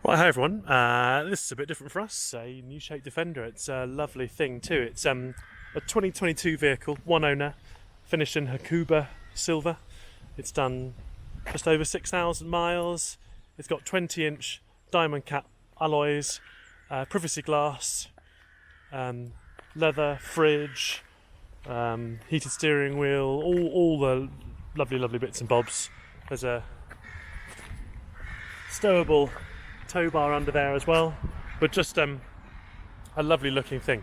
Right, hi everyone. This is a bit different for us. A new shape Defender. It's a lovely thing too. It's a 2022 vehicle, one owner, finished in Hakuba silver. It's done just over 6,000 miles. It's got 20-inch diamond cap alloys, privacy glass, leather, fridge, heated steering wheel, all the lovely bits and bobs. There's a stowable tow bar under there as well, but just a lovely looking thing.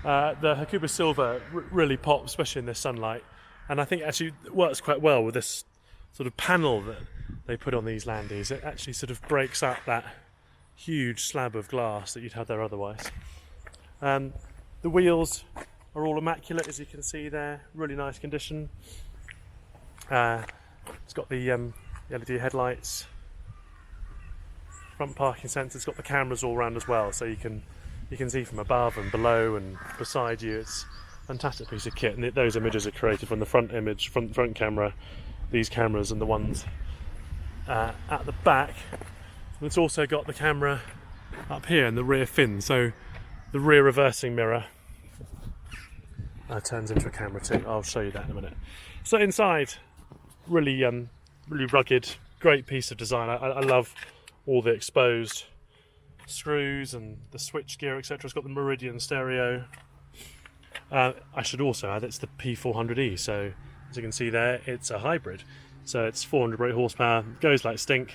The Hakuba Silver really pops, especially in the sunlight, and I think it actually works quite well with this sort of panel that they put on these Landies. It actually sort of breaks up that huge slab of glass that you'd have there otherwise. The wheels are all immaculate, as you can see there, really nice condition. It's got the LED headlights, front parking sensor. It's got the cameras all around as well, so you can see from above and below and beside you. It's a fantastic piece of kit, and those images are created from the front image, front camera, these cameras, and the ones at the back. And it's also got the camera up here in the rear fin, so the rear reversing mirror turns into a camera too. I'll show you that in a minute. So inside, really rugged, great piece of design. I love all the exposed screws and the switch gear, etc. It's got the Meridian stereo. I should also add it's the P400e, so as you can see there, it's a hybrid. So it's 400 brake horsepower, goes like stink.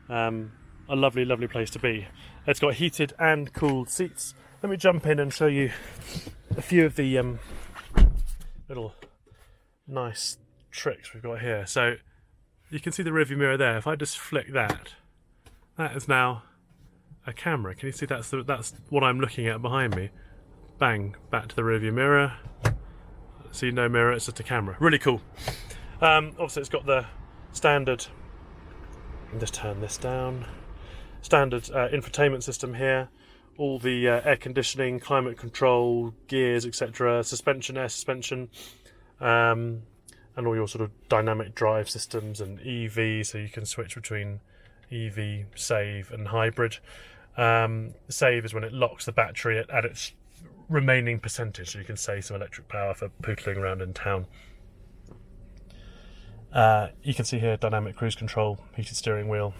A lovely place to be. It's got heated and cooled seats. Let me jump in and show you a few of the little nice tricks we've got here. So you can see the rearview mirror there. If I just flick that, that is now a camera. Can you see that's what I'm looking at behind me? Bang, back to the rearview mirror. See, no mirror, it's just a camera. Really cool. Obviously it's got the standard, just turn this down, standard infotainment system here. All the air conditioning, climate control, gears, etc. Suspension, air suspension, and all your sort of dynamic drive systems and EV, so you can switch between EV, save and hybrid. Save is when it locks the battery at its remaining percentage, so you can save some electric power for pootling around in town. You can see here dynamic cruise control, heated steering wheel,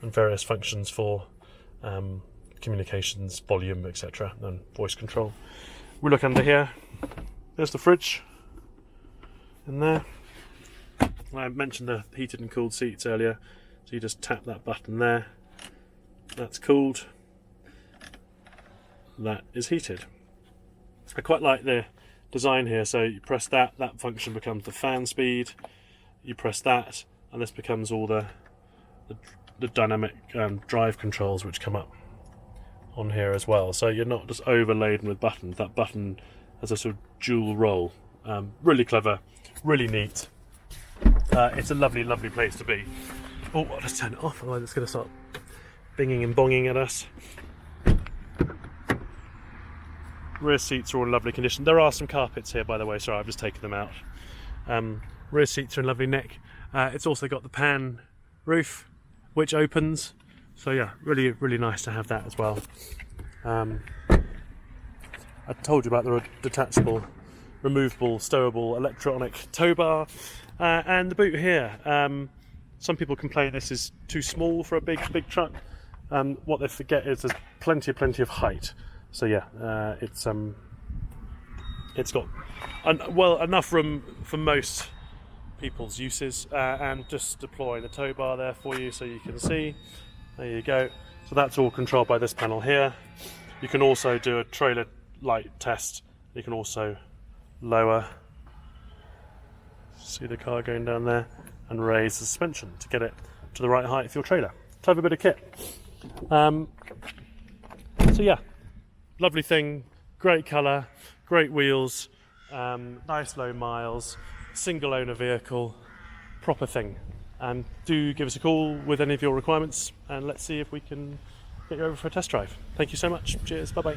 and various functions for communications, volume, etc., and voice control. We look under here, there's the fridge in there. I mentioned the heated and cooled seats earlier, so you just tap that button there, that's cooled, that is heated. I quite like the design here, so you press that function becomes the fan speed, you press that, and this becomes all the dynamic drive controls which come up on here as well, so you're not just overladen with buttons. That button has a sort of dual role. Really clever, really neat. It's a lovely place to be. Oh, I'll just turn it off, otherwise it's going to start binging and bonging at us. Rear seats are all in lovely condition. There are some carpets here, by the way, sorry, I've just taken them out. Rear seats are in lovely nick. It's also got the pan roof, which opens. So yeah, really nice to have that as well. I told you about the detachable, removable, stowable electronic tow bar, and the boot here. Some people complain this is too small for a big truck. What they forget is there's plenty of height. So yeah, it's got enough room for most people's uses, and just deploy the tow bar there for you so you can see. There you go. So that's all controlled by this panel here. You can also do a trailer light test. You can also lower, see the car going down there, and raise the suspension to get it to the right height for your trailer. Clever bit of kit. So yeah, lovely thing, great colour, great wheels, nice low miles, single owner vehicle, proper thing. Do give us a call with any of your requirements, and let's see if we can get you over for a test drive. Thank you so much. Cheers. Bye bye.